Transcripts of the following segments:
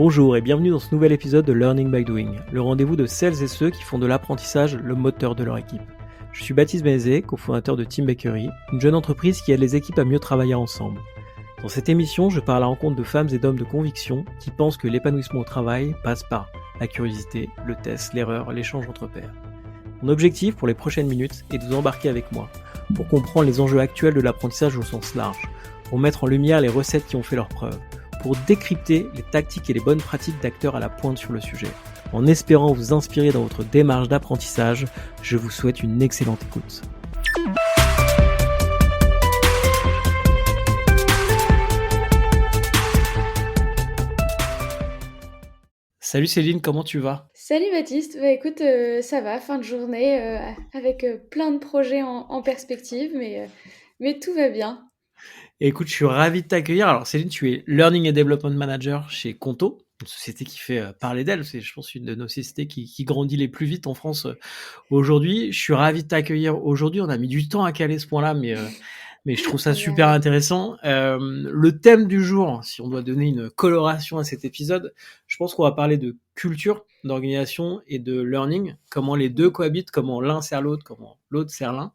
Bonjour et bienvenue dans ce nouvel épisode de Learning by Doing, le rendez-vous de celles et ceux qui font de l'apprentissage le moteur de leur équipe. Je suis Baptiste Bézé, cofondateur de Team Bakery, une jeune entreprise qui aide les équipes à mieux travailler ensemble. Dans cette émission, je pars à la rencontre de femmes et d'hommes de conviction qui pensent que l'épanouissement au travail passe par la curiosité, le test, l'erreur, l'échange entre pairs. Mon objectif pour les prochaines minutes est de vous embarquer avec moi pour comprendre les enjeux actuels de l'apprentissage au sens large, pour mettre en lumière les recettes qui ont fait leurs preuves, pour décrypter les tactiques et les bonnes pratiques d'acteurs à la pointe sur le sujet. En espérant vous inspirer dans votre démarche d'apprentissage, je vous souhaite une excellente écoute. Salut Céline, comment tu vas ? Salut Baptiste, écoute, ça va, fin de journée, avec plein de projets en perspective, mais tout va bien. Écoute, je suis ravi de t'accueillir. Alors Céline, tu es Learning and Development Manager chez Conto, une société qui fait parler d'elle. C'est, je pense, une de nos sociétés qui grandit les plus vite en France aujourd'hui. Je suis ravi de t'accueillir aujourd'hui. On a mis du temps à caler ce point-là, mais je trouve ça super intéressant. Le thème du jour, si on doit donner une coloration à cet épisode, je pense qu'on va parler de culture, d'organisation et de learning, comment les deux cohabitent, comment l'un sert l'autre, comment l'autre sert l'un,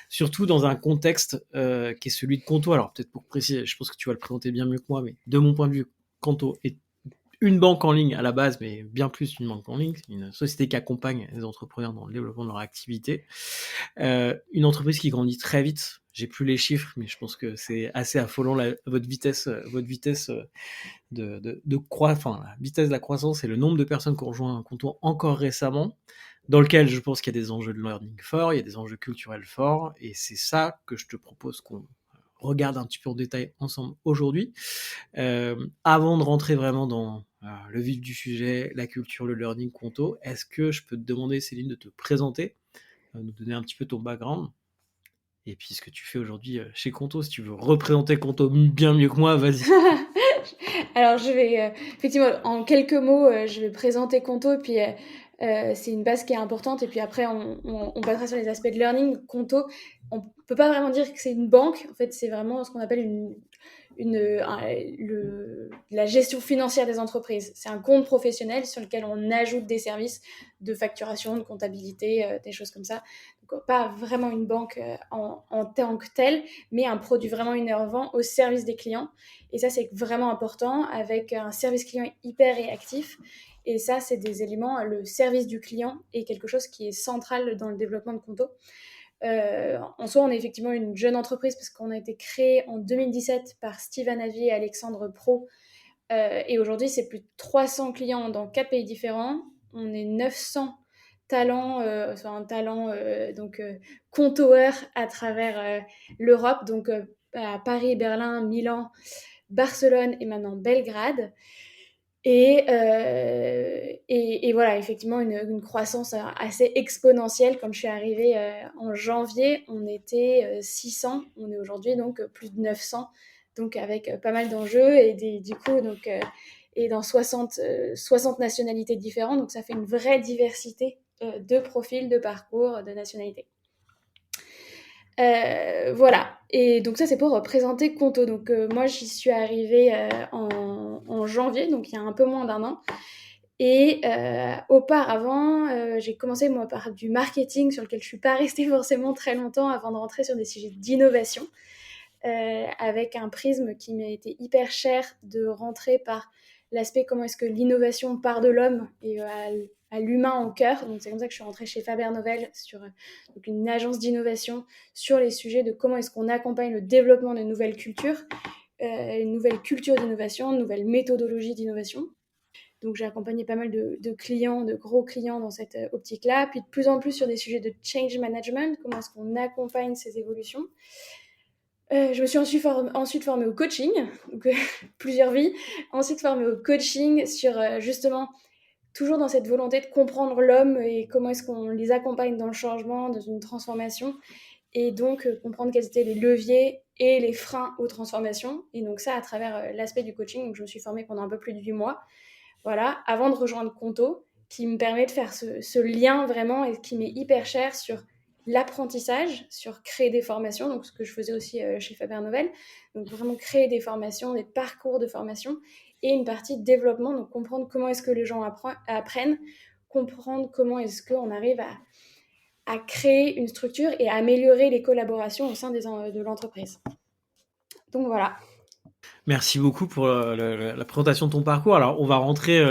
surtout dans un contexte qui est celui de Conto. Alors peut-être pour préciser, je pense que tu vas le présenter bien mieux que moi, mais de mon point de vue, Conto est une banque en ligne à la base, mais bien plus une banque en ligne. C'est une société qui accompagne les entrepreneurs dans le développement de leur activité. Une entreprise qui grandit très vite. J'ai plus les chiffres, mais je pense que c'est assez affolant votre vitesse la vitesse de la croissance et le nombre de personnes qui ont rejoint un comptoir encore récemment, dans lequel je pense qu'il y a des enjeux de learning forts, il y a des enjeux culturels forts, et c'est ça que je te propose qu'on regarde un petit peu en détail ensemble aujourd'hui. Avant de rentrer vraiment dans le vif du sujet, la culture, le learning, Conto, est-ce que je peux te demander, Céline, de te présenter, nous donner un petit peu ton background, et puis ce que tu fais aujourd'hui chez Conto. Si tu veux représenter Conto bien mieux que moi, vas-y. Alors je vais, effectivement, en quelques mots, je vais présenter Conto, puis c'est une base qui est importante, et puis après on passera sur les aspects de learning. Conto, on peut pas vraiment dire que c'est une banque, en fait c'est vraiment ce qu'on appelle la gestion financière des entreprises. C'est un compte professionnel sur lequel on ajoute des services de facturation, de comptabilité, des choses comme ça. Donc, pas vraiment une banque en tant que telle, mais un produit vraiment innovant au service des clients. Et ça, c'est vraiment important, avec un service client hyper réactif. Et ça, c'est des éléments, le service du client est quelque chose qui est central dans le développement de Conto. En soi, on est effectivement une jeune entreprise parce qu'on a été créé en 2017 par Steven Avi et Alexandre Pro. Et aujourd'hui, c'est plus de 300 clients dans 4 pays différents. On est 900 talents, contoeurs à travers l'Europe, donc à Paris, Berlin, Milan, Barcelone et maintenant Belgrade. Et voilà, effectivement, une croissance assez exponentielle. Quand je suis arrivée en janvier, on était 600, on est aujourd'hui donc plus de 900, donc avec pas mal d'enjeux et dans 60 nationalités différentes, donc ça fait une vraie diversité de profils, de parcours, de nationalités. Voilà, et donc ça c'est pour présenter Conto. Donc moi j'y suis arrivée en janvier, donc il y a un peu moins d'un an. Et auparavant, j'ai commencé moi par du marketing sur lequel je suis pas restée forcément très longtemps avant de rentrer sur des sujets d'innovation, avec un prisme qui m'a été hyper cher, de rentrer par l'aspect comment est-ce que l'innovation part de l'homme et à l'humain en cœur. Donc c'est comme ça que je suis rentrée chez Faber Novel, sur donc une agence d'innovation, sur les sujets de comment est-ce qu'on accompagne le développement de nouvelles cultures, une nouvelle culture d'innovation, une nouvelle méthodologie d'innovation. Donc j'ai accompagné pas mal de clients, de gros clients dans cette optique-là, puis de plus en plus sur des sujets de change management, comment est-ce qu'on accompagne ces évolutions. Je me suis ensuite formée au coaching, donc plusieurs vies. Ensuite formée au coaching sur justement, toujours dans cette volonté de comprendre l'homme et comment est-ce qu'on les accompagne dans le changement, dans une transformation, et donc comprendre quels étaient les leviers et les freins aux transformations. Et donc ça à travers l'aspect du coaching. Donc je me suis formée pendant un peu plus de 8 mois. Voilà, avant de rejoindre Conto, qui me permet de faire ce lien vraiment et qui m'est hyper cher sur l'apprentissage, sur créer des formations, donc ce que je faisais aussi chez Faber Novel, donc vraiment créer des formations, des parcours de formation, et une partie développement, donc comprendre comment est-ce que les gens apprennent, comprendre comment est-ce qu'on arrive à créer une structure et à améliorer les collaborations au sein de l'entreprise. Donc voilà. Merci beaucoup pour la présentation de ton parcours. Alors, on va rentrer,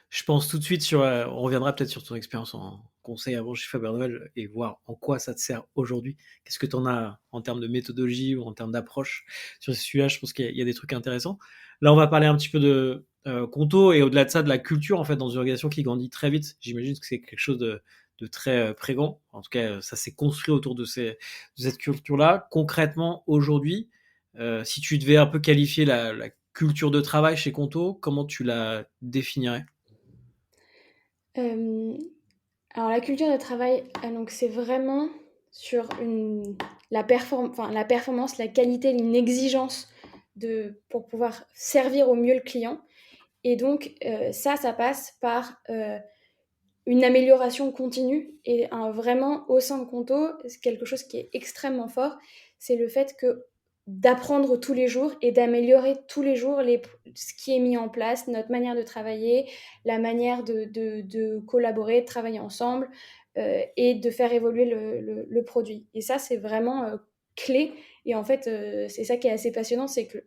je pense, tout de suite on reviendra peut-être sur ton expérience en conseil avant chez Faber Noël et voir en quoi ça te sert aujourd'hui. Qu'est-ce que tu en as en termes de méthodologie ou en termes d'approche sur ce sujet? Je pense qu'il y a des trucs intéressants. Là, on va parler un petit peu de Conto et au-delà de ça, de la culture en fait dans une organisation qui grandit très vite. J'imagine que c'est quelque chose de très prégnant. En tout cas, ça s'est construit autour de cette culture-là. Concrètement, aujourd'hui, si tu devais un peu qualifier la culture de travail chez Conto, comment tu la définirais? Alors la culture de travail, donc c'est vraiment sur la performance, la qualité, une exigence pour pouvoir servir au mieux le client. Et donc ça passe par une amélioration continue et vraiment au sein de Conto, c'est quelque chose qui est extrêmement fort, c'est le fait que d'apprendre tous les jours et d'améliorer tous les jours ce qui est mis en place, notre manière de travailler, la manière de collaborer, de travailler ensemble et de faire évoluer le produit. Et ça, c'est vraiment clé. Et en fait, c'est ça qui est assez passionnant, c'est que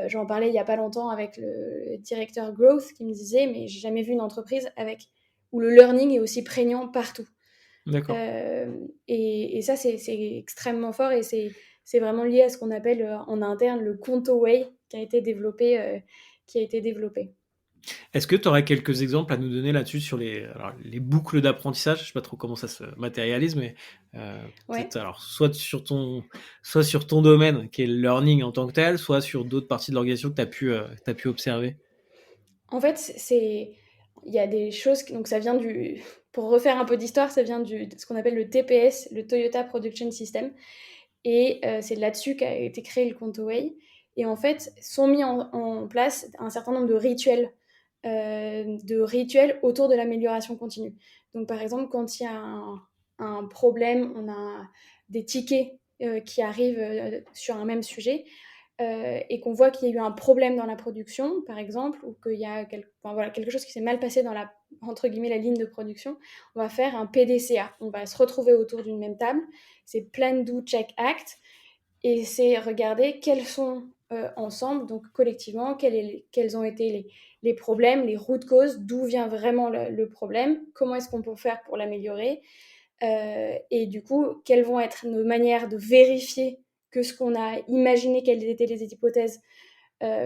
j'en parlais il n'y a pas longtemps avec le directeur Growth qui me disait, mais j'ai jamais vu une entreprise où le learning est aussi prégnant partout. D'accord. Et ça, c'est extrêmement fort et c'est vraiment lié à ce qu'on appelle en interne le Conto Way qui a été développé. Est-ce que tu aurais quelques exemples à nous donner là-dessus sur les boucles d'apprentissage? Je sais pas trop comment ça se matérialise, mais Ouais. peut-être alors soit sur ton domaine qui est le learning en tant que tel, soit sur d'autres parties de l'organisation que tu pu observer. En fait, il y a des choses, donc ça vient pour refaire un peu d'histoire, ça vient de ce qu'on appelle le TPS, le Toyota Production System. Et c'est là-dessus qu'a été créé le Contoway. Et en fait, sont mis en place un certain nombre de rituels autour de l'amélioration continue. Donc, par exemple, quand il y a un problème, on a des tickets qui arrivent sur un même sujet, et qu'on voit qu'il y a eu un problème dans la production, par exemple, ou qu'il y a quelque chose qui s'est mal passé dans entre guillemets, la ligne de production, on va faire un PDCA. On va se retrouver autour d'une même table. C'est Plan, Do, Check, Act. Et c'est regarder quels sont ensemble, donc collectivement, quels ont été les problèmes, les root causes, d'où vient vraiment le problème, comment est-ce qu'on peut faire pour l'améliorer, et du coup, quelles vont être nos manières de vérifier que ce qu'on a imaginé, quelles étaient les hypothèses,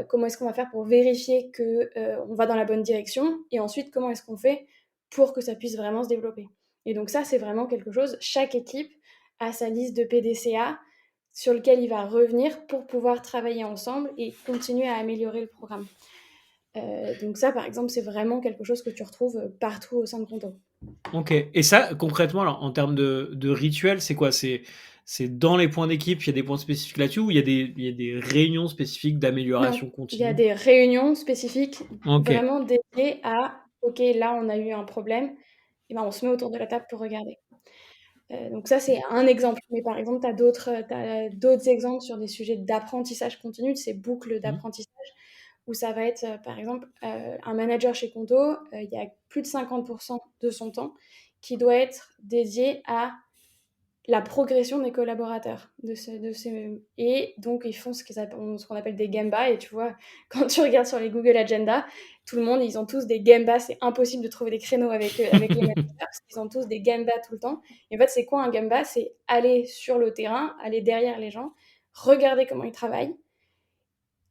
comment est-ce qu'on va faire pour vérifier qu'on va dans la bonne direction, et ensuite, comment est-ce qu'on fait pour que ça puisse vraiment se développer. Et donc ça, c'est vraiment quelque chose, chaque équipe a sa liste de PDCA sur lequel il va revenir pour pouvoir travailler ensemble et continuer à améliorer le programme. Donc ça, par exemple, c'est vraiment quelque chose que tu retrouves partout au sein de Conto. Ok. Et ça, concrètement, alors, en termes de rituel, c'est quoi? C'est dans les points d'équipe, il y a des points spécifiques là-dessus ou il y a des réunions spécifiques Non, d'amélioration il y a continue? des réunions spécifiques Ok. vraiment dédiées à OK, là, on a eu un problème, et ben, on se met autour de la table pour regarder. Donc ça, c'est un exemple. Mais par exemple, tu as d'autres exemples sur des sujets d'apprentissage continu, de ces boucles Mhm. d'apprentissage, où ça va être, par exemple, un manager chez Conto, il y a plus de 50% de son temps qui doit être dédié à la progression des collaborateurs. Et donc, ils font ce qu'on appelle des Gemba. Et tu vois, quand tu regardes sur les Google Agenda, tout le monde, ils ont tous des Gemba. C'est impossible de trouver des créneaux avec les managers parce qu'ils ont tous des Gemba tout le temps. Et en fait, c'est quoi un Gemba? C'est aller sur le terrain, aller derrière les gens, regarder comment ils travaillent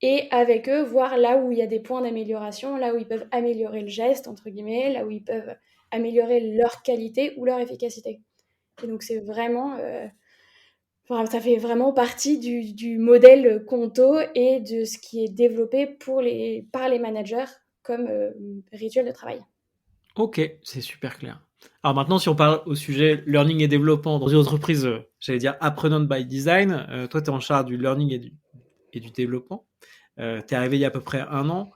et avec eux, voir là où il y a des points d'amélioration, là où ils peuvent améliorer le geste, entre guillemets, là où ils peuvent améliorer leur qualité ou leur efficacité. Et donc, c'est vraiment enfin, ça fait vraiment partie du modèle Conto et de ce qui est développé par les managers comme rituel de travail. Ok, c'est super clair. Alors maintenant, si on parle au sujet learning et développement dans une entreprise, j'allais dire apprenant by design, toi, tu es en charge du learning et du développement. Tu es arrivé il y a à peu près un an.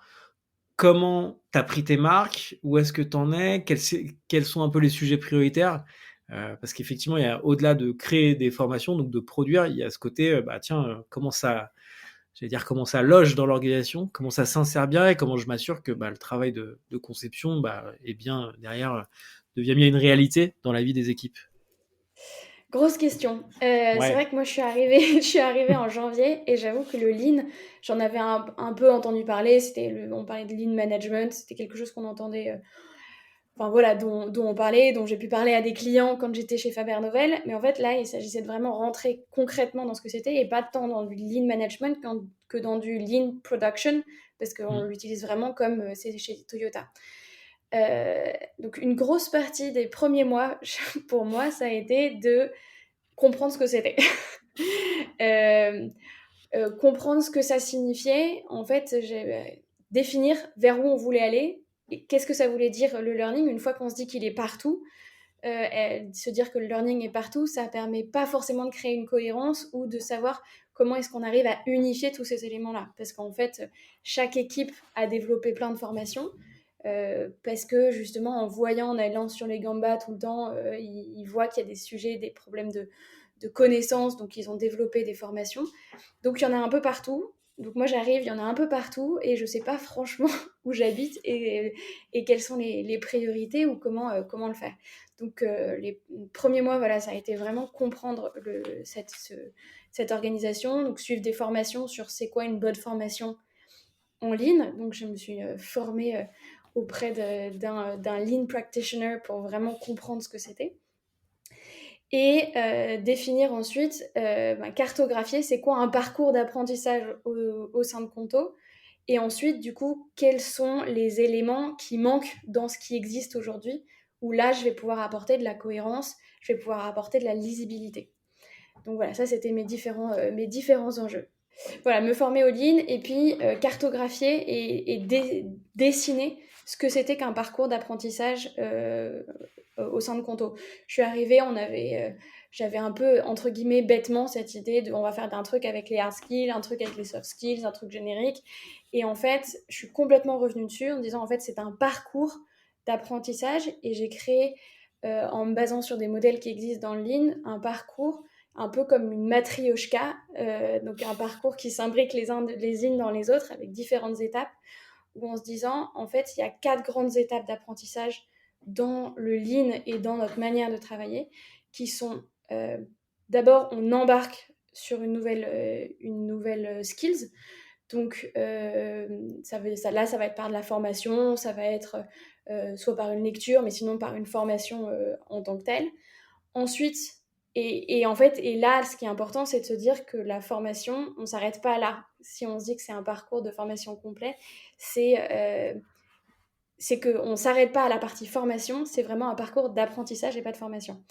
Comment tu as pris tes marques? Où est-ce que tu en es? Quels sont un peu les sujets prioritaires? Parce qu'effectivement, il y a au-delà de créer des formations, donc de produire, il y a ce côté, bah tiens, comment ça j'allais dire, comment ça loge dans l'organisation, comment ça s'insère bien et comment je m'assure que le travail de conception est bien derrière, devient bien une réalité dans la vie des équipes. Grosse question. C'est Ouais. vrai que moi, je suis arrivée, je suis arrivée en janvier et j'avoue que le lean, j'en avais un peu entendu parler. On parlait de lean management, c'était quelque chose qu'on entendait, enfin voilà, dont on parlait, dont j'ai pu parler à des clients quand j'étais chez Faber-Novel. Mais en fait, là, il s'agissait de vraiment rentrer concrètement dans ce que c'était et pas tant dans du lean management que dans du lean production, parce qu'on Mm. l'utilise vraiment comme c'est chez Toyota. Donc une grosse partie des premiers mois, pour moi, ça a été de comprendre ce que c'était. euh, comprendre ce que ça signifiait. En fait, définir vers où on voulait aller et qu'est-ce que ça voulait dire le learning une fois qu'on se dit qu'il est partout. Se dire que le learning est partout, ça permet pas forcément de créer une cohérence ou de savoir comment est-ce qu'on arrive à unifier tous ces éléments-là. Parce qu'en fait, chaque équipe a développé plein de formations. Parce que justement, en voyant, en allant sur les gambas tout le temps, ils voient qu'il y a des sujets, des problèmes de connaissances, donc ils ont développé des formations. Donc il y en a un peu partout. Donc moi j'arrive, il y en a un peu partout et je sais pas franchement où j'habite et quelles sont les priorités ou comment le faire. Donc les premiers mois, voilà, ça a été vraiment comprendre cette organisation, donc suivre des formations sur c'est quoi une bonne formation en ligne. Donc je me suis formée auprès d'un lean practitioner pour vraiment comprendre ce que c'était. Et définir ensuite, cartographier c'est quoi un parcours d'apprentissage au sein de Conto. Et ensuite, du coup, quels sont les éléments qui manquent dans ce qui existe aujourd'hui, où là, je vais pouvoir apporter de la cohérence, je vais pouvoir apporter de la lisibilité. Donc voilà, ça, c'était mes différents enjeux. Voilà, me former au lean et puis cartographier et dessiner ce que c'était qu'un parcours d'apprentissage au sein de Conto. Je suis arrivée, j'avais un peu, entre guillemets, bêtement cette idée de on va faire un truc avec les hard skills, un truc avec les soft skills, un truc générique. Et en fait, je suis complètement revenue dessus en me disant, en fait, c'est un parcours d'apprentissage et j'ai créé, en me basant sur des modèles qui existent dans le Lean, un parcours un peu comme une matrioshka, donc un parcours qui s'imbrique les unes dans les autres avec différentes étapes, où en se disant, en fait, il y a 4 grandes étapes d'apprentissage dans le lean et dans notre manière de travailler, qui sont d'abord, on embarque sur une nouvelle skills. Donc, ça va être par de la formation, ça va être soit par une lecture, mais sinon par une formation en tant que telle. Ensuite, et en fait, et là, ce qui est important, c'est de se dire que la formation, on ne s'arrête pas là. Si on se dit que c'est un parcours de formation complet, c'est qu'on ne s'arrête pas à la partie formation, c'est vraiment un parcours d'apprentissage et pas de formation.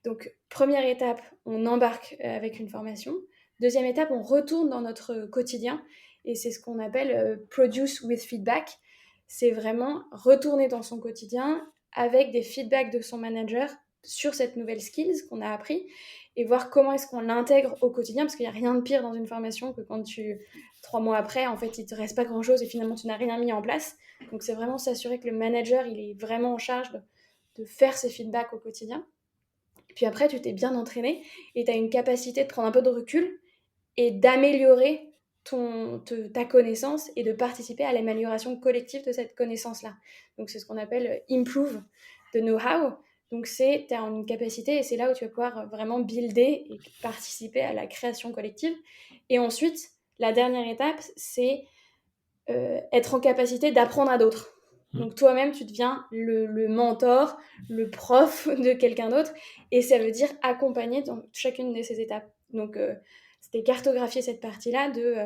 Donc, première étape, on embarque avec une formation. Deuxième étape, on retourne dans notre quotidien et c'est ce qu'on appelle produce with feedback. C'est vraiment retourner dans son quotidien avec des feedbacks de son manager sur cette nouvelle skills qu'on a appris et voir comment est-ce qu'on l'intègre au quotidien parce qu'il n'y a rien de pire dans une formation que quand 3 mois après, en fait, il ne te reste pas grand-chose et finalement tu n'as rien mis en place. Donc c'est vraiment s'assurer que le manager, il est vraiment en charge de faire ce feedback au quotidien. Puis après, tu t'es bien entraîné et tu as une capacité de prendre un peu de recul et d'améliorer ta connaissance et de participer à l'amélioration collective de cette connaissance-là. Donc c'est ce qu'on appelle improve the know-how. Donc tu as une capacité et c'est là où tu vas pouvoir vraiment builder et participer à la création collective. Et ensuite, la dernière étape, c'est être en capacité d'apprendre à d'autres. Donc toi-même, tu deviens le mentor, le prof de quelqu'un d'autre, et ça veut dire accompagner dans chacune de ces étapes. Donc c'était cartographier cette partie-là de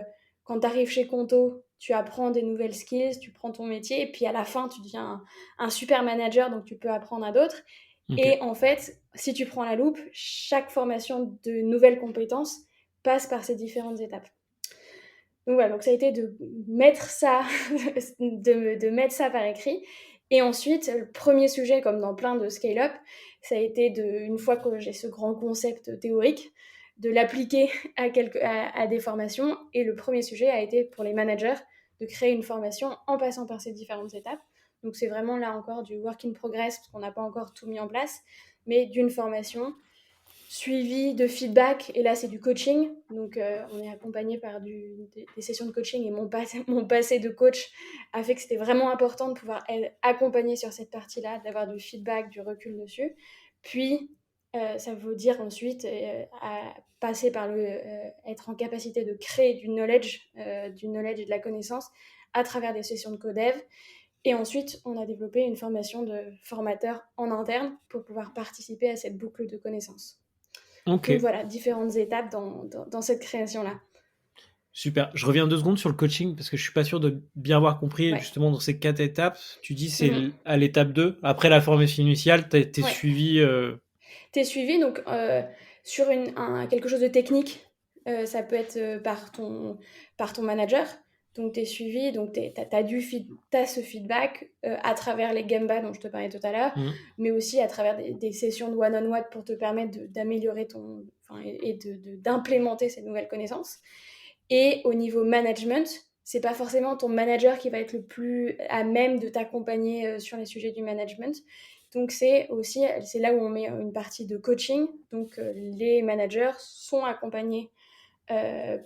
quand tu arrives chez Conto, tu apprends des nouvelles skills, tu prends ton métier, et puis à la fin, tu deviens un super manager, donc tu peux apprendre à d'autres. Ok. Et en fait, si tu prends la loupe, chaque formation de nouvelles compétences passe par ces différentes étapes. Donc voilà, donc ça a été de mettre ça, de mettre ça par écrit. Et ensuite, le premier sujet, comme dans plein de scale-up, ça a été une fois que j'ai ce grand concept théorique, de l'appliquer à des formations. Et le premier sujet a été pour les managers de créer une formation en passant par ces différentes étapes. Donc c'est vraiment là encore du work in progress, parce qu'on n'a pas encore tout mis en place, mais d'une formation suivi de feedback, et là c'est du coaching, donc on est accompagné par des sessions de coaching, et mon passé de coach a fait que c'était vraiment important de pouvoir accompagner sur cette partie-là, d'avoir du feedback, du recul dessus. Puis ça veut dire ensuite à passer par être en capacité de créer du knowledge et de la connaissance à travers des sessions de codev. Et ensuite, on a développé une formation de formateur en interne pour pouvoir participer à cette boucle de connaissances. Ok, Donc voilà, différentes étapes dans cette création-là. super. Je reviens 2 secondes sur le coaching parce que je suis pas sûr de bien avoir compris. Ouais. Justement, dans ces 4 étapes, tu dis c'est Mhm. à l'étape 2. Après la formation initiale, t'es Ouais. suivi. T'es suivi donc sur quelque chose de technique. Ça peut être par ton manager. Donc t'es suivi, donc t'as ce feedback à travers les Gemba dont je te parlais tout à l'heure, Hmm. mais aussi à travers des sessions de one-on-one pour te permettre d'améliorer et d'implémenter ces nouvelles connaissances. Et au niveau management, c'est pas forcément ton manager qui va être le plus à même de t'accompagner sur les sujets du management. Donc c'est là où on met une partie de coaching. Donc les managers sont accompagnés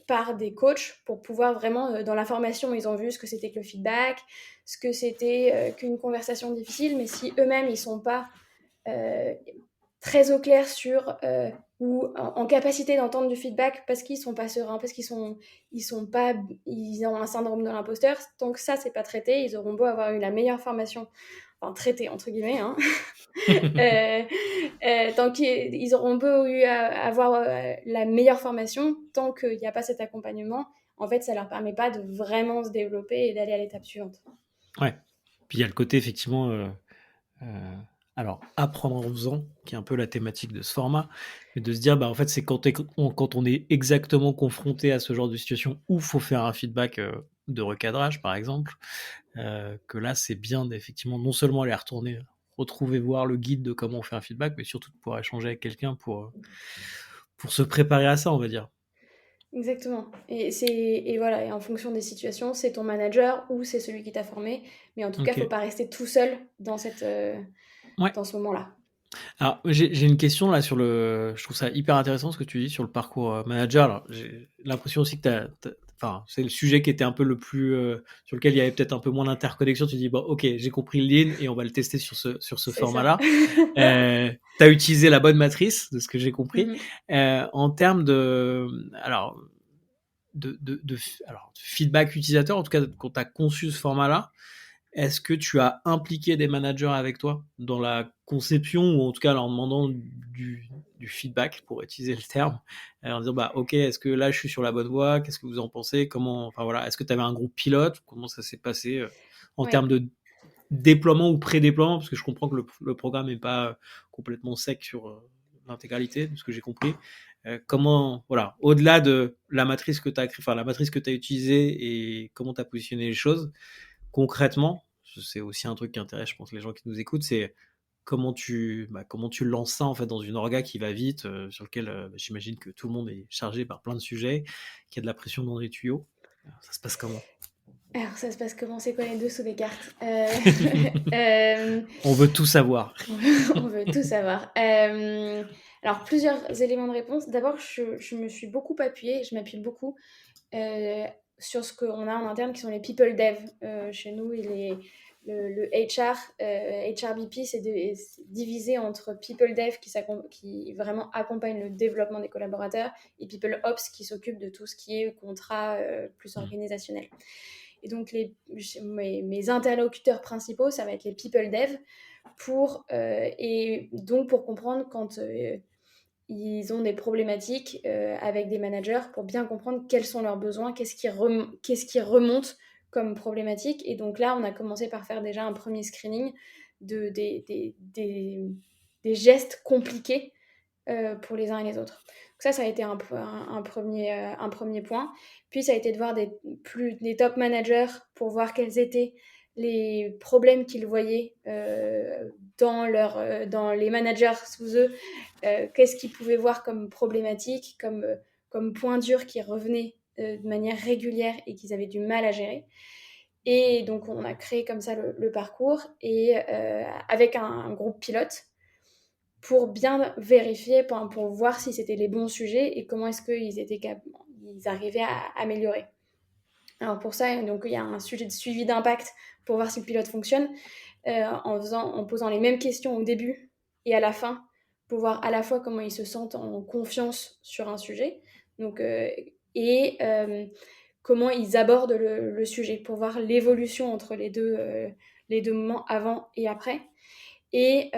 par des coachs pour pouvoir vraiment, dans la formation, ils ont vu ce que c'était que le feedback, ce que c'était qu'une conversation difficile, mais si eux-mêmes, ils ne sont pas euh, très au clair sur ou en capacité d'entendre du feedback parce qu'ils sont pas sereins, parce ils ont un syndrome de l'imposteur. Tant que ça c'est pas traité, ils auront beau avoir eu la meilleure formation, enfin traité entre guillemets, hein. euh, Tant qu'ils auront beau eu avoir la meilleure formation, tant qu'il n'y a pas cet accompagnement, en fait, ça leur permet pas de vraiment se développer et d'aller à l'étape suivante. Ouais. Puis il y a le côté effectivement. Euh, alors, apprendre en faisant, qui est un peu la thématique de ce format, mais de se dire, bah, en fait, c'est quand on est exactement confronté à ce genre de situation où il faut faire un feedback de recadrage, par exemple, que là, c'est bien d'effectivement non seulement aller retourner, retrouver, voir le guide de comment on fait un feedback, mais surtout de pouvoir échanger avec quelqu'un pour se préparer à ça, on va dire. Exactement. Et voilà, et en fonction des situations, c'est ton manager ou c'est celui qui t'a formé. Mais en tout cas, Ok. il ne faut pas rester tout seul Ouais. dans ce moment-là. Alors, j'ai une question là sur le. Je trouve ça hyper intéressant ce que tu dis sur le parcours manager. Alors, j'ai l'impression aussi que enfin, c'est le sujet qui était un peu le plus. Sur lequel il y avait peut-être un peu moins d'interconnexion. Tu dis, bon, ok, j'ai compris le lean et on va le tester sur ce C'est ça. format-là. Tu as utilisé la bonne matrice, de ce que j'ai compris. Mhm. En termes de. Alors, alors, feedback utilisateur, en tout cas, quand tu as conçu ce format-là, est-ce que tu as impliqué des managers avec toi dans la conception ou en tout cas en leur demandant du feedback, pour utiliser le terme, en disant bah ok, est-ce que là je suis sur la bonne voie, qu'est-ce que vous en pensez, comment, enfin voilà, est-ce que tu avais un groupe pilote, comment ça s'est passé en Ouais. termes de déploiement ou pré-déploiement, parce que je comprends que le programme n'est pas complètement sec sur l'intégralité de ce que j'ai compris. Comment, voilà, au-delà de la matrice que tu as enfin la matrice que tu as utilisée et comment tu as positionné les choses, concrètement, c'est aussi un truc qui intéresse, je pense, les gens qui nous écoutent, c'est comment tu lances ça en fait dans une orga qui va vite, sur lequel j'imagine que tout le monde est chargé par plein de sujets, qu'il y a de la pression dans les tuyaux. Ça se passe comment? Alors, ça se passe comment? C'est quoi les dessous des cartes? Euh, On veut tout savoir. On veut tout savoir. Alors, plusieurs éléments de réponse. D'abord, je me suis beaucoup appuyée, je m'appuie beaucoup euh, sur ce qu'on a en interne qui sont les people dev. Chez nous, le HR, HRBP, c'est divisé entre people dev qui vraiment accompagne le développement des collaborateurs et people ops qui s'occupe de tout ce qui est contrat plus organisationnel. Et donc, mes interlocuteurs principaux, ça va être les people dev et donc pour comprendre quand ils ont des problématiques avec des managers pour bien comprendre quels sont leurs besoins, qu'est-ce qui remonte comme problématique. Et donc là, on a commencé par faire déjà un premier screening des gestes compliqués pour les uns et les autres. Donc ça a été un premier point. Puis ça a été de voir des top managers pour voir quels étaient les problèmes qu'ils voyaient dans les managers sous eux, qu'est-ce qu'ils pouvaient voir comme problématique, comme point dur qui revenait de manière régulière et qu'ils avaient du mal à gérer. Et donc on a créé comme ça le parcours et avec un groupe pilote pour bien vérifier, pour voir si c'était les bons sujets et comment est-ce ils arrivaient à améliorer. Alors pour ça, donc, il y a un sujet de suivi d'impact pour voir si le pilote fonctionne, en posant les mêmes questions au début et à la fin, pour voir à la fois comment ils se sentent en confiance sur un sujet, donc, comment ils abordent le sujet, pour voir l'évolution entre les deux moments avant et après. Et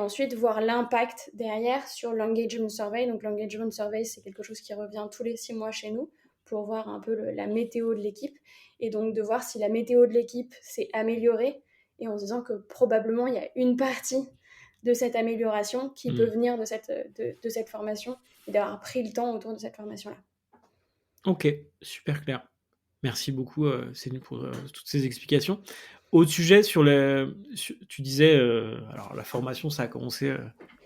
ensuite voir l'impact derrière sur l'engagement survey. Donc l'engagement survey, c'est quelque chose qui revient tous les 6 mois chez nous pour voir un peu la météo de l'équipe, et donc de voir si la météo de l'équipe s'est améliorée, et en se disant que probablement il y a une partie de cette amélioration qui peut venir de cette formation, et d'avoir pris le temps autour de cette formation-là. Ok, super clair. Merci beaucoup, Céline, pour toutes ces explications. Autre sujet, tu disais, alors la formation, ça a commencé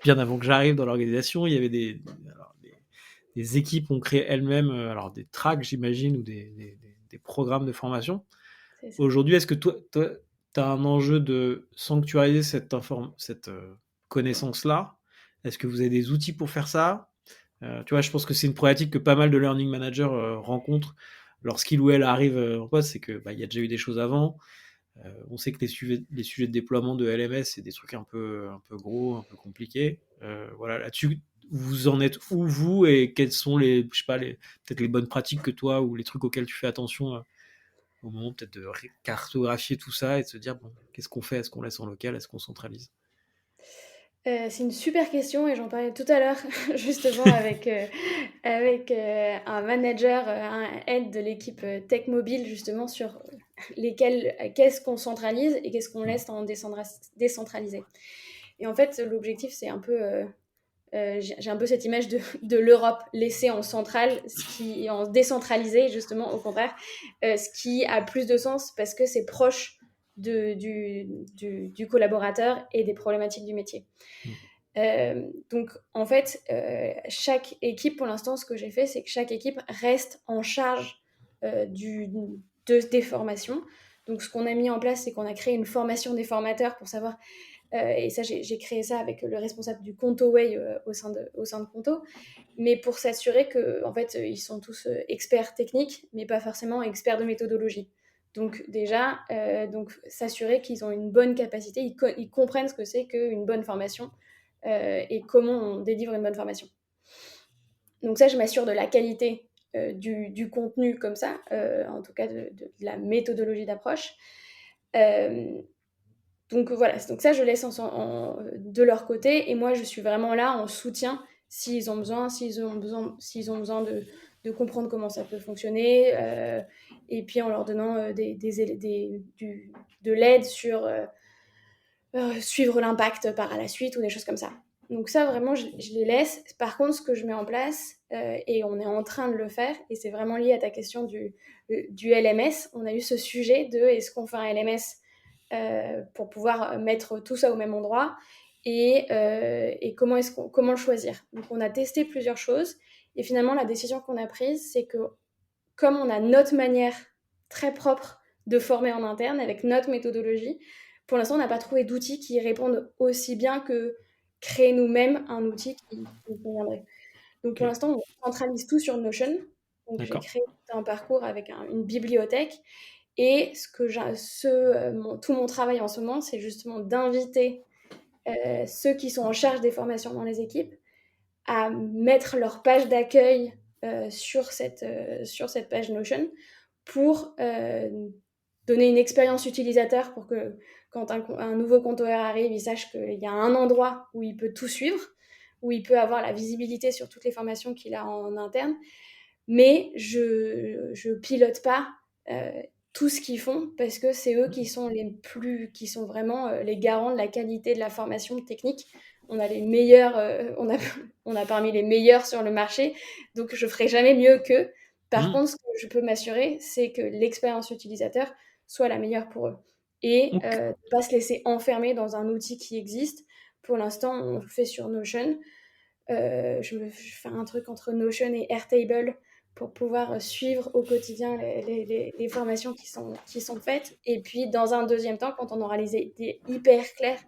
bien avant que j'arrive dans l'organisation. Il y avait des équipes ont créé elles-mêmes, alors des tracks, j'imagine, ou des programmes de formation. Aujourd'hui, est-ce que toi tu as un enjeu de sanctuariser cette connaissance-là? Est-ce que vous avez des outils pour faire ça? Tu vois, je pense que c'est une problématique que pas mal de learning managers rencontrent lorsqu'il ou elle arrive en poste, c'est que y a déjà eu des choses avant. On sait que les sujets de déploiement de LMS, c'est des trucs un peu gros, un peu compliqués. Voilà, là-dessus, vous en êtes où, vous, et quelles sont peut-être les bonnes pratiques que toi, ou les trucs auxquels tu fais attention au moment peut-être de cartographier tout ça et de se dire, bon, qu'est-ce qu'on fait? Est-ce qu'on laisse en local? Est-ce qu'on centralise? C'est une super question, et j'en parlais tout à l'heure justement avec un manager, un head de l'équipe tech mobile, justement sur qu'est-ce qu'on centralise et qu'est-ce qu'on laisse en décentralisé. Et en fait, l'objectif, c'est un peu, j'ai un peu cette image de l'Europe laissée en centrale, en décentralisé, justement, au contraire, ce qui a plus de sens parce que c'est proche du collaborateur et des problématiques du métier. Donc, en fait, chaque équipe, pour l'instant, ce que j'ai fait, c'est que chaque équipe reste en charge des formations. Donc, ce qu'on a mis en place, c'est qu'on a créé une formation des formateurs pour savoir, et ça, j'ai créé ça avec le responsable du Conto Way au sein de Conto, mais pour s'assurer que, en fait, ils sont tous experts techniques, mais pas forcément experts de méthodologie. Donc déjà, s'assurer qu'ils ont une bonne capacité, ils comprennent ce que c'est qu'une bonne formation, et comment on délivre une bonne formation. Donc ça, je m'assure de la qualité du contenu comme ça, en tout cas de la méthodologie d'approche. Donc voilà, donc ça, je laisse de leur côté, et moi, je suis vraiment là en soutien s'ils ont besoin de comprendre comment ça peut fonctionner, et puis en leur donnant de l'aide sur suivre l'impact par la suite, ou des choses comme ça. Donc ça, vraiment, je les laisse. Par contre, ce que je mets en place, et on est en train de le faire, et c'est vraiment lié à ta question du LMS, on a eu ce sujet de est-ce qu'on fait un LMS pour pouvoir mettre tout ça au même endroit, et comment le choisir. Donc on a testé plusieurs choses, et finalement la décision qu'on a prise, c'est que comme on a notre manière très propre de former en interne avec notre méthodologie, pour l'instant on n'a pas trouvé d'outils qui répondent aussi bien que créer nous-mêmes un outil qui nous conviendrait. Donc pour l'instant on centralise tout sur Notion. Donc j'ai créé un parcours avec une bibliothèque. Et tout mon travail en ce moment, c'est justement d'inviter ceux qui sont en charge des formations dans les équipes à mettre leur page d'accueil sur cette page Notion, pour donner une expérience utilisateur, pour que quand un nouveau compteur arrive, il sache qu'il y a un endroit où il peut tout suivre, où il peut avoir la visibilité sur toutes les formations qu'il a en interne. Mais je pilote pas tout ce qu'ils font, parce que c'est eux qui sont vraiment les garants de la qualité de la formation technique. On a les meilleurs, on a parmi les meilleurs sur le marché, donc je ferai jamais mieux qu'eux. Par contre, ce que je peux m'assurer, c'est que l'expérience utilisateur soit la meilleure pour eux, et ne pas se laisser enfermer dans un outil qui existe. Pour l'instant, on le fait sur Notion. Je vais faire un truc entre Notion et Airtable pour pouvoir suivre au quotidien les formations qui sont faites. Et puis, dans un deuxième temps, quand on aura les idées hyper claires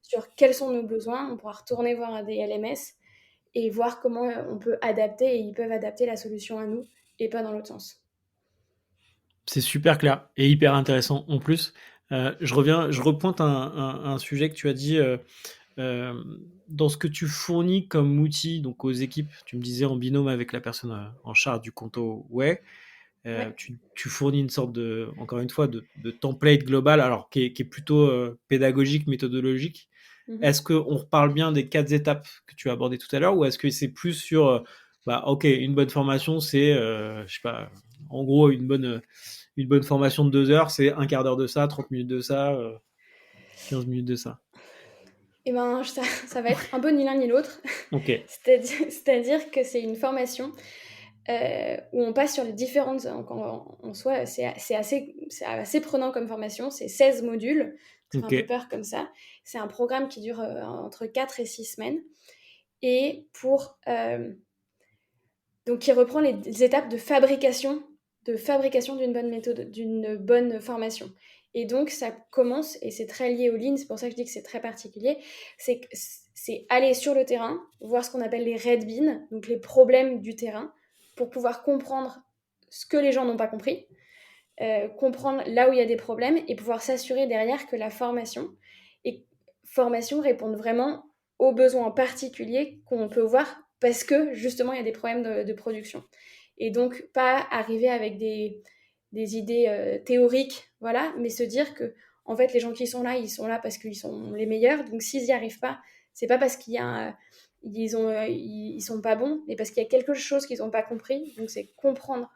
sur quels sont nos besoins. On pourra retourner voir des LMS et voir comment on peut adapter, et ils peuvent adapter la solution à nous et pas dans l'autre sens. C'est super clair et hyper intéressant en plus. Je repointe un sujet que tu as dit dans ce que tu fournis comme outil donc aux équipes. Tu me disais en binôme avec la personne en charge du Conto ouais. Ouais. Tu fournis une sorte de, encore une fois, de template global, alors qui est plutôt pédagogique, méthodologique. Mhm. Est-ce qu'on reparle bien des 4 étapes que tu as abordées tout à l'heure, ou est-ce que c'est plus sur, bah, ok, une bonne formation, c'est, je sais pas, en gros, une bonne formation de 2 heures, c'est un quart d'heure de ça, 30 minutes de ça, 15 minutes de ça. Et ben, ça va être un peu ni l'un ni l'autre. Ok, C'est-à-dire que c'est une formation où on passe sur les différentes. En soi, c'est assez prenant comme formation. C'est 16 modules. Ça fait un ok, peu peur comme ça. C'est un programme qui dure entre 4 et 6 semaines. Et donc, qui reprend les étapes de fabrication d'une bonne méthode, d'une bonne formation. Et donc, ça commence, et c'est très lié au Lean, c'est pour ça que je dis que c'est très particulier, c'est aller sur le terrain, voir ce qu'on appelle les red beans, donc les problèmes du terrain, pour pouvoir comprendre ce que les gens n'ont pas compris, comprendre là où il y a des problèmes, et pouvoir s'assurer derrière que la et formation réponde vraiment aux besoins particuliers qu'on peut voir parce que justement il y a des problèmes de production. Et donc pas arriver avec des idées théoriques, voilà, mais se dire que en fait les gens qui sont là, ils sont là parce qu'ils sont les meilleurs. Donc s'ils n'y arrivent pas, c'est pas parce qu'il y a ils sont pas bons, mais parce qu'il y a quelque chose qu'ils n'ont pas compris. Donc c'est comprendre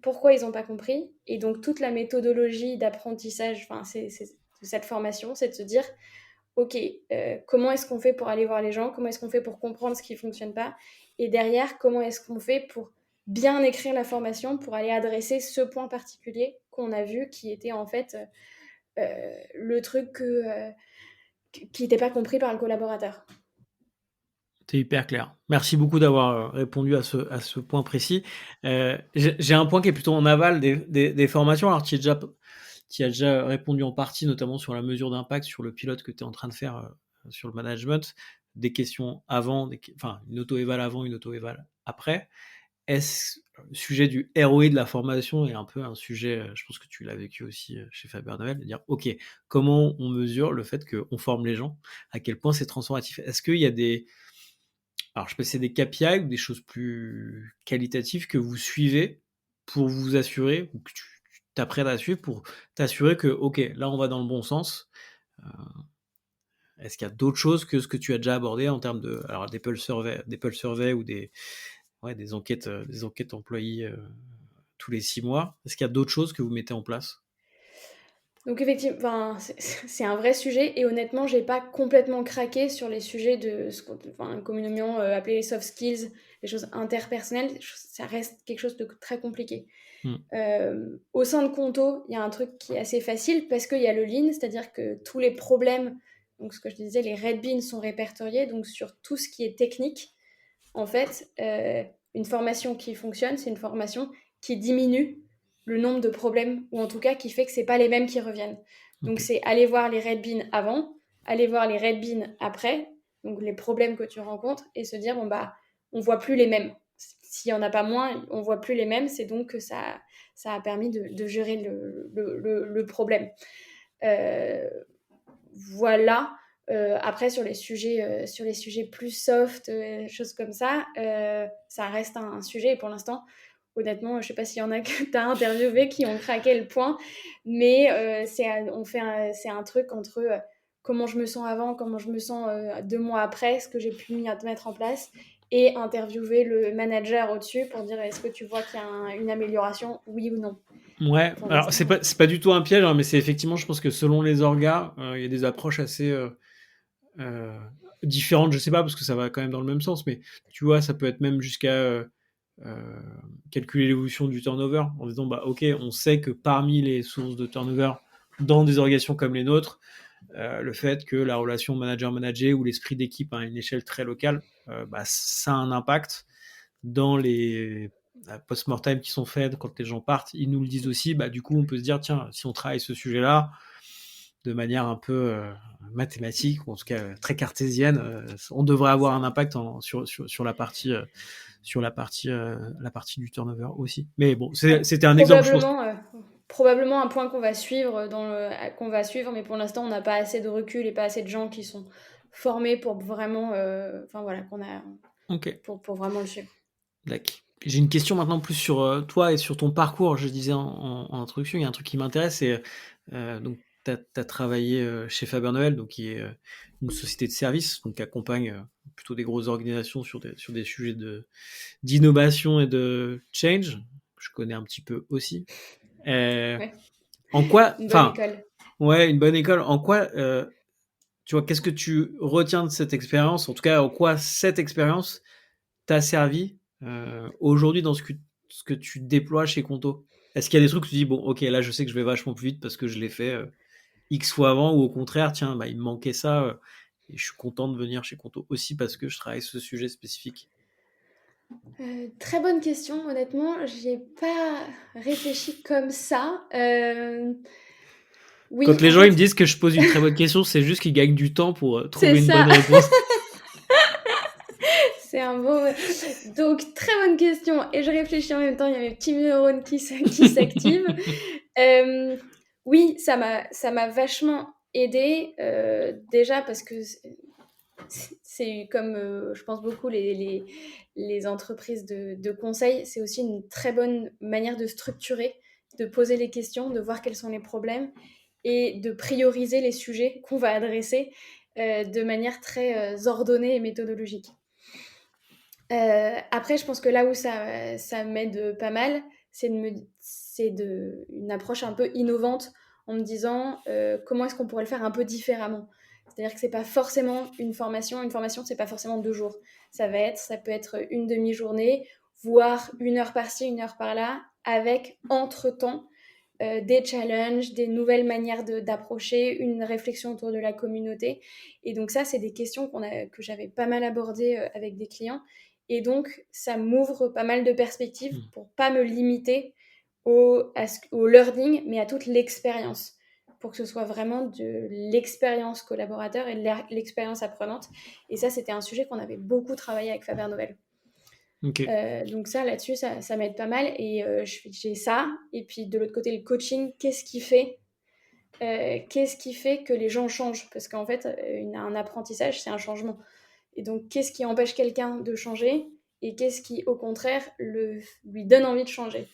pourquoi ils n'ont pas compris. Et donc toute la méthodologie d'apprentissage, enfin, de cette formation, c'est de se dire, OK, comment est-ce qu'on fait pour aller voir les gens? Comment est-ce qu'on fait pour comprendre ce qui ne fonctionne pas? Et derrière, comment est-ce qu'on fait pour bien écrire la formation, pour aller adresser ce point particulier qu'on a vu, qui était en fait le truc qui n'était pas compris par le collaborateur. c'est hyper clair. Merci beaucoup d'avoir répondu à ce point précis. J'ai un point qui est plutôt en aval des formations. Alors, tu as déjà répondu en partie, notamment sur la mesure d'impact, sur le pilote que tu es en train de faire sur le management. Des questions avant, enfin, une auto-éval avant, une auto-éval après. Est-ce le sujet du ROI de la formation est un peu un sujet, je pense que tu l'as vécu aussi chez Faber Novel, de dire, OK, comment on mesure le fait qu'on forme les gens? À quel point c'est transformatif? Est-ce qu'il y a des, alors, je sais pas si c'est des KPI ou des choses plus qualitatives que vous suivez pour vous assurer, ou que tu t'apprêtes à suivre pour t'assurer que, ok, là on va dans le bon sens. Euh, Est-ce qu'il y a d'autres choses que ce que tu as déjà abordé en termes de, alors des pulse surveys ou ouais, des enquêtes employées tous les 6 mois. Est-ce qu'il y a d'autres choses que vous mettez en place? Donc effectivement, enfin, c'est un vrai sujet, et honnêtement, j'ai pas complètement craqué sur les sujets de ce qu'on enfin, communément appelé les soft skills, les choses interpersonnelles. Ça reste quelque chose de très compliqué. Hmm. Au sein de Conto, il y a un truc qui est assez facile parce qu'il y a le lean, c'est-à-dire que tous les problèmes, donc ce que je disais, les red beans sont répertoriés, donc sur tout ce qui est technique. En fait, une formation qui fonctionne, c'est une formation qui diminue le nombre de problèmes, ou en tout cas qui fait que c'est pas les mêmes qui reviennent. Donc Ok. c'est aller voir les red beans avant, aller voir les red beans après, donc les problèmes que tu rencontres, et se dire bon bah on voit plus les mêmes. S'il y en a pas moins, on voit plus les mêmes, c'est donc que ça a permis de gérer le problème. Euh, voilà. Après, sur les sujets plus soft, choses comme ça reste un sujet. Et pour l'instant, honnêtement, je ne sais pas s'il y en a que tu as interviewé qui ont craqué le point, mais c'est un truc entre comment je me sens avant, comment je me sens 2 mois après, ce que j'ai pu mettre en place, et interviewer le manager au-dessus pour dire est-ce que tu vois qu'il y a une amélioration, oui ou non. Ouais, Pour alors l'instant. c'est pas du tout un piège, hein, mais c'est effectivement, je pense que selon les orgas, il y a des approches assez euh, différentes, je sais pas, parce que ça va quand même dans le même sens, mais tu vois, ça peut être même jusqu'à euh, calculer l'évolution du turnover en disant, bah ok, on sait que parmi les sources de turnover dans des organisations comme les nôtres, le fait que la relation manager-manager ou l'esprit d'équipe à une échelle très locale, bah, ça a un impact dans les post-mortem qui sont faits quand les gens partent. Ils nous le disent aussi, bah, du coup, on peut se dire, tiens, si on travaille ce sujet-là, de manière un peu mathématique, ou en tout cas très cartésienne, on devrait avoir un impact sur la partie la partie du turnover aussi. Mais bon, c'était un exemple, je pense. Probablement un point qu'on va suivre mais pour l'instant on n'a pas assez de recul et pas assez de gens qui sont formés pour vraiment, Ok, pour vraiment le suivre. d'accord. J'ai une question maintenant plus sur toi et sur ton parcours. Je disais en introduction, il y a un truc qui m'intéresse, c'est donc tu as travaillé chez Faber Noël, donc qui est une société de services, donc qui accompagne plutôt des grosses organisations sur des sujets d'innovation et de change. Je connais un petit peu aussi. Euh, Ouais, En quoi, une bonne enfin, école. ouais, une bonne école. En quoi, tu vois, qu'est-ce que tu retiens de cette expérience? En tout cas, en quoi cette expérience t'a servi aujourd'hui dans ce que tu déploies chez Conto? Est-ce qu'il y a des trucs où tu dis, bon, ok, là, je sais que je vais vachement plus vite parce que je l'ai fait X fois avant, ou au contraire, tiens, bah, il me manquait ça et je suis content de venir chez Conto aussi parce que je travaille ce sujet spécifique. Très bonne question, honnêtement, j'y ai pas réfléchi comme ça. Oui, Quand les en gens ils me fait, disent que je pose une très bonne question, c'est juste qu'ils gagnent du temps pour c'est trouver une ça, bonne réponse. c'est un beau. Donc, très bonne question. Et je réfléchis en même temps, il y a mes petits neurones qui s'activent. Euh, oui, ça m'a vachement aidé. Déjà parce que c'est comme je pense beaucoup les entreprises de conseil, c'est aussi une très bonne manière de structurer, de poser les questions, de voir quels sont les problèmes et de prioriser les sujets qu'on va adresser de manière très ordonnée et méthodologique. Après, je pense que là où ça m'aide pas mal, une approche un peu innovante en me disant comment est-ce qu'on pourrait le faire un peu différemment. C'est-à-dire que c'est pas forcément une formation c'est pas forcément 2 jours. Ça peut être une demi-journée, voire 1 heure par-ci, 1 heure par-là, avec entre-temps des challenges, des nouvelles manières d'approcher, une réflexion autour de la communauté. Et donc ça, c'est des questions que j'avais pas mal abordées avec des clients. Et donc, ça m'ouvre pas mal de perspectives pour pas me limiter au learning, mais à toute l'expérience, pour que ce soit vraiment de l'expérience collaborateur et de l'expérience apprenante. Et ça, c'était un sujet qu'on avait beaucoup travaillé avec Faber Novel. Ok. Donc ça, là-dessus, ça m'aide pas mal. Et j'ai ça. Et puis de l'autre côté, le coaching, qu'est-ce qui fait que les gens changent? Parce qu'en fait, un apprentissage, c'est un changement. Et donc, qu'est-ce qui empêche quelqu'un de changer? Et qu'est-ce qui, au contraire, lui donne envie de changer?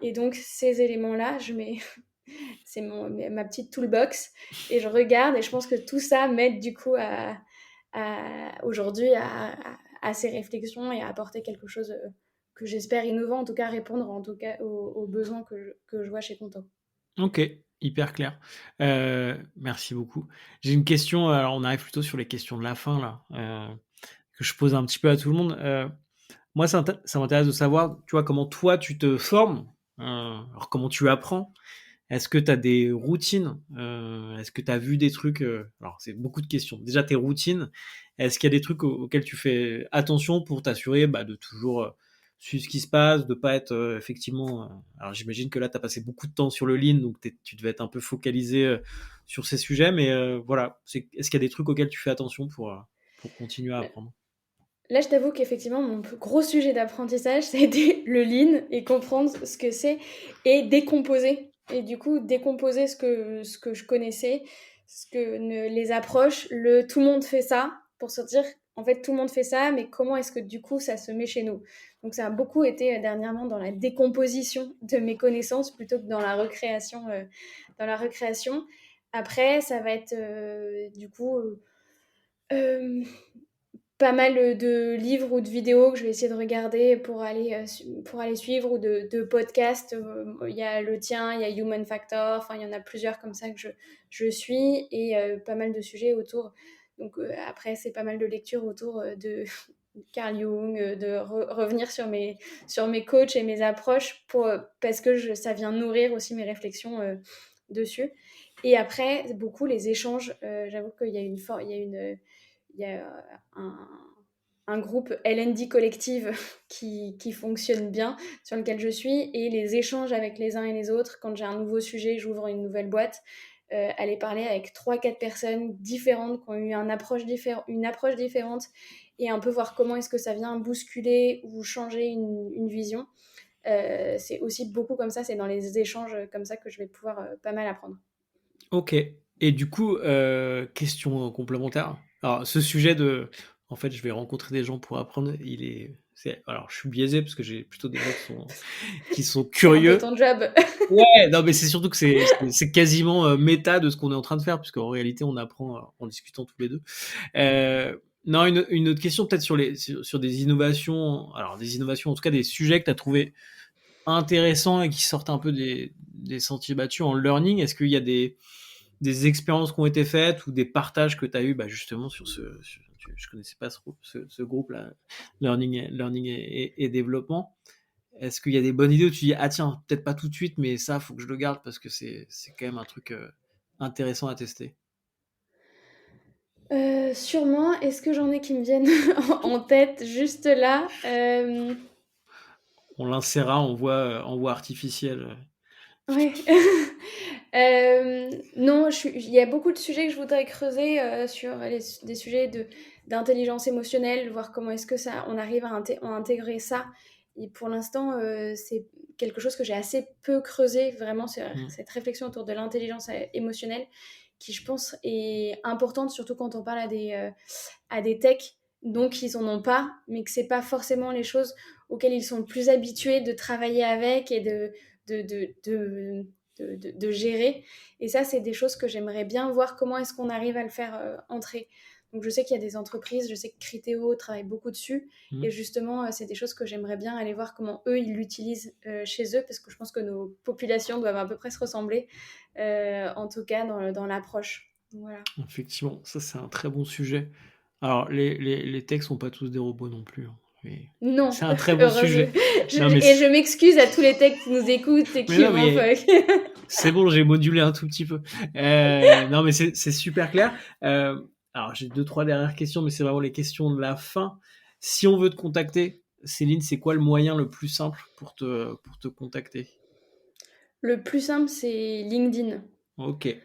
Et donc, ces éléments-là, c'est ma petite toolbox. Et je regarde, et je pense que tout ça m'aide du coup aujourd'hui à ces réflexions et à apporter quelque chose que j'espère innovant, en tout cas répondre en tout cas aux besoins que je vois chez Conto. Ok, hyper clair. Merci beaucoup. J'ai une question, alors on arrive plutôt sur les questions de la fin là, que je pose un petit peu à tout le monde. Moi, ça m'intéresse de savoir, tu vois, comment toi tu te formes, alors comment tu apprends. Est-ce que tu as des routines? Est-ce que tu as vu des trucs? Alors, c'est beaucoup de questions. Déjà, tes routines, est-ce qu'il y a des trucs auxquels tu fais attention pour t'assurer de toujours suivre ce qui se passe, de pas être effectivement. Alors, j'imagine que là, tu as passé beaucoup de temps sur le lean, donc tu devais être un peu focalisé sur ces sujets, mais voilà. Est-ce qu'il y a des trucs auxquels tu fais attention pour continuer à apprendre? Là, je t'avoue qu'effectivement, mon plus gros sujet d'apprentissage, ça a été le lean et comprendre ce que c'est et décomposer. Et du coup, décomposer ce que je connaissais, les approches, tout le monde fait ça, pour se dire, en fait, tout le monde fait ça, mais comment est-ce que du coup, ça se met chez nous? Donc, ça a beaucoup été dernièrement dans la décomposition de mes connaissances plutôt que dans la recréation. Après, ça va être du coup euh, pas mal de livres ou de vidéos que je vais essayer de regarder pour aller suivre ou de podcasts. Il y a le tien, il y a Human Factor, enfin il y en a plusieurs comme ça que je suis et pas mal de sujets autour. Donc après, c'est pas mal de lectures autour de Carl Jung, de revenir sur mes coachs et mes approches parce que ça vient nourrir aussi mes réflexions dessus. Et après, beaucoup les échanges. J'avoue qu'il y a il y a un groupe L&D collective qui fonctionne bien, sur lequel je suis, et les échanges avec les uns et les autres. Quand j'ai un nouveau sujet, j'ouvre une nouvelle boîte. aller parler avec 3-4 personnes différentes qui ont eu une approche différente et un peu voir comment est-ce que ça vient bousculer ou changer une vision. C'est aussi beaucoup comme ça, c'est dans les échanges comme ça que je vais pouvoir pas mal apprendre. Ok. Et du coup, question complémentaire. Alors, ce sujet de, en fait, je vais rencontrer des gens pour apprendre. Alors, je suis biaisé parce que j'ai plutôt des gens qui sont C'est un peu curieux. ton job. Ouais, non, mais c'est surtout que c'est quasiment méta de ce qu'on est en train de faire, puisqu'en réalité, on apprend en discutant tous les deux. Non, une autre question peut-être sur des innovations. Alors, des innovations, en tout cas des sujets que tu as trouvé intéressants et qui sortent un peu des sentiers battus en learning. Est-ce qu'il y a des expériences qui ont été faites ou des partages que tu as eu justement je connaissais pas ce groupe-là, learning et développement. Est-ce qu'il y a des bonnes idées où tu dis, ah tiens, peut-être pas tout de suite, mais ça, faut que je le garde parce que c'est quand même un truc intéressant à tester. Sûrement. Est-ce que j'en ai qui me viennent en tête juste là? On l'insérera en voix artificielle. Ouais. Non, il y a beaucoup de sujets que je voudrais creuser sur des sujets d'intelligence émotionnelle, voir comment est-ce que on arrive à intégrer ça. Et pour l'instant, c'est quelque chose que j'ai assez peu creusé, vraiment, Mm. cette réflexion autour de l'intelligence émotionnelle, qui, je pense, est importante, surtout quand on parle à des techs, donc ils en ont pas, mais que c'est pas forcément les choses auxquelles ils sont le plus habitués de travailler avec et de, de, de, de gérer. Et ça, c'est des choses que j'aimerais bien voir comment est-ce qu'on arrive à le faire entrer. Donc je sais qu'il y a des entreprises, je sais que Criteo travaille beaucoup dessus, Mm. et justement, c'est des choses que j'aimerais bien aller voir comment eux, ils l'utilisent chez eux, parce que je pense que nos populations doivent à peu près se ressembler, en tout cas dans l'approche. Voilà. Effectivement, ça c'est un très bon sujet. Alors, les techs sont pas tous des robots non plus, hein, mais Non, c'est un très bon heureusement. sujet. Non, mais, Et je m'excuse à tous les techs qui nous écoutent et mais qui non, vont... mais c'est bon, j'ai modulé un tout petit peu. Non, mais c'est super clair. Alors, j'ai deux, trois dernières questions, mais c'est vraiment les questions de la fin. Si on veut te contacter, Céline, c'est quoi le moyen le plus simple pour te contacter? Le plus simple, c'est LinkedIn. Ok.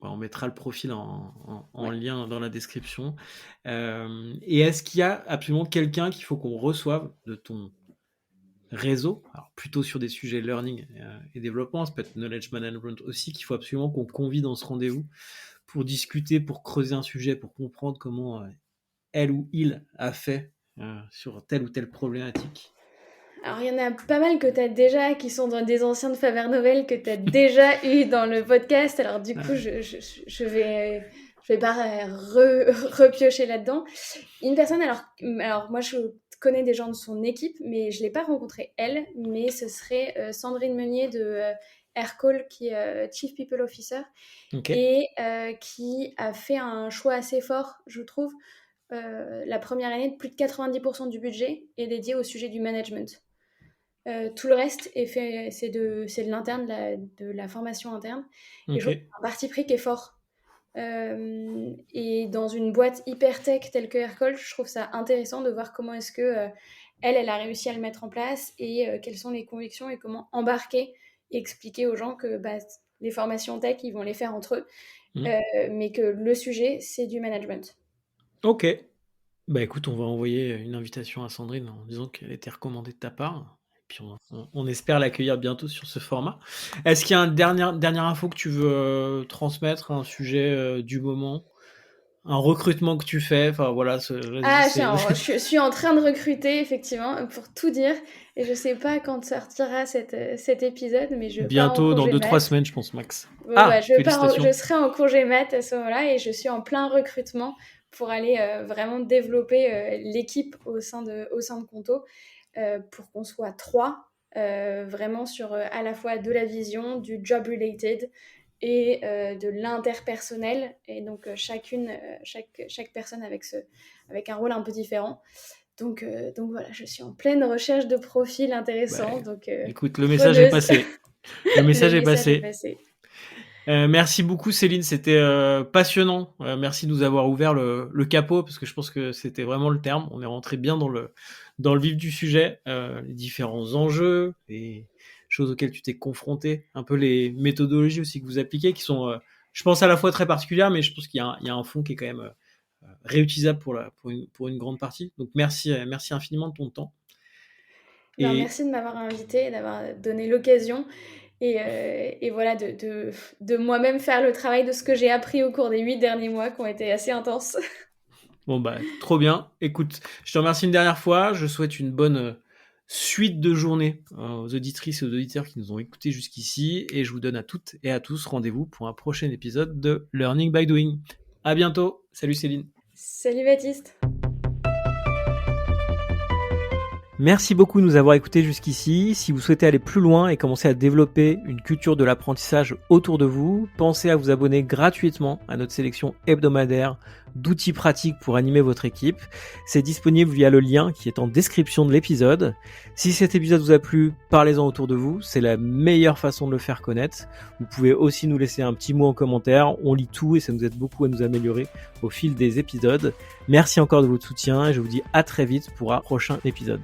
Bon, on mettra le profil en Ouais. lien dans la description. Et est-ce qu'il y a absolument quelqu'un qu'il faut qu'on reçoive de ton réseau, alors plutôt sur des sujets learning et développement, ça peut être knowledge management aussi, qu'il faut absolument qu'on convie dans ce rendez-vous pour discuter, pour creuser un sujet, pour comprendre comment elle ou il a fait sur telle ou telle problématique. Alors, il y en a pas mal que tu as déjà, qui sont dans des anciens de Faber Novel, que tu as déjà eu dans le podcast. Alors, du coup, je vais pas repiocher là-dedans. Une personne, alors moi, je connais des gens de son équipe, mais je ne l'ai pas rencontrée, elle, mais ce serait Sandrine Meunier de Aircall, qui est Chief People Officer, Ok. et qui a fait un choix assez fort, je trouve. La première année, plus de 90% du budget est dédié au sujet du management. Tout le reste est fait, c'est de l'interne, de la formation interne. Et je Ok. trouve que c'est un parti pris qui est fort. Et dans une boîte hyper tech telle que Aircall, je trouve ça intéressant de voir comment est-ce que elle a réussi à le mettre en place et quelles sont les convictions et comment embarquer et expliquer aux gens que les formations tech, ils vont les faire entre eux, Mm. mais que le sujet, c'est du management. Ok. Bah écoute, on va envoyer une invitation à Sandrine en disant qu'elle a été recommandée de ta part. Et puis on espère l'accueillir bientôt sur ce format. Est-ce qu'il y a une dernière info que tu veux transmettre, un sujet du moment, un recrutement que tu fais? Enfin voilà, vas-y, Ah, c'est je suis en train de recruter, effectivement, pour tout dire. Et je sais pas quand sortira cet épisode, mais je pars en bientôt, dans congé deux trois mat. semaines, je pense, max. Bon, bah, Ah, je félicitations. serai en congé mat à ce moment-là et je suis en plein recrutement pour aller vraiment développer l'équipe au sein de Conto pour qu'on soit trois, vraiment sur à la fois de la vision, du job related et de l'interpersonnel. Et donc chaque personne avec un rôle un peu différent. Donc voilà, je suis en pleine recherche de profils Bah, intéressants, donc écoute, le message est preneuse. passé. Le Le message est message est passé. passé. Merci beaucoup Céline, c'était passionnant. Merci de nous avoir ouvert le capot parce que je pense que c'était vraiment le terme. On est rentré bien dans le vif du sujet, les différents enjeux, les choses auxquelles tu t'es confronté, un peu les méthodologies aussi que vous appliquez qui sont je pense, à la fois très particulière, mais je pense qu'il y a un fond qui est quand même réutilisable pour une grande partie. Donc merci infiniment de ton temps. Ben, Et merci de m'avoir invité, d'avoir donné l'occasion et voilà, de moi-même faire le travail de ce que j'ai appris au cours des 8 derniers mois qui ont été assez intenses. bon, bah, trop bien. Écoute, je te remercie une dernière fois. Je souhaite une bonne suite de journée aux auditrices et aux auditeurs qui nous ont écoutés jusqu'ici. Et je vous donne à toutes et à tous rendez-vous pour un prochain épisode de Learning by Doing. À bientôt. Salut Céline. Salut Baptiste. Merci beaucoup de nous avoir écoutés jusqu'ici. Si vous souhaitez aller plus loin et commencer à développer une culture de l'apprentissage autour de vous, pensez à vous abonner gratuitement à notre sélection hebdomadaire d'outils pratiques pour animer votre équipe. C'est disponible via le lien qui est en description de l'épisode. Si cet épisode vous a plu, parlez-en autour de vous. C'est la meilleure façon de le faire connaître. Vous pouvez aussi nous laisser un petit mot en commentaire. On lit tout et ça nous aide beaucoup à nous améliorer au fil des épisodes. Merci encore de votre soutien et je vous dis à très vite pour un prochain épisode.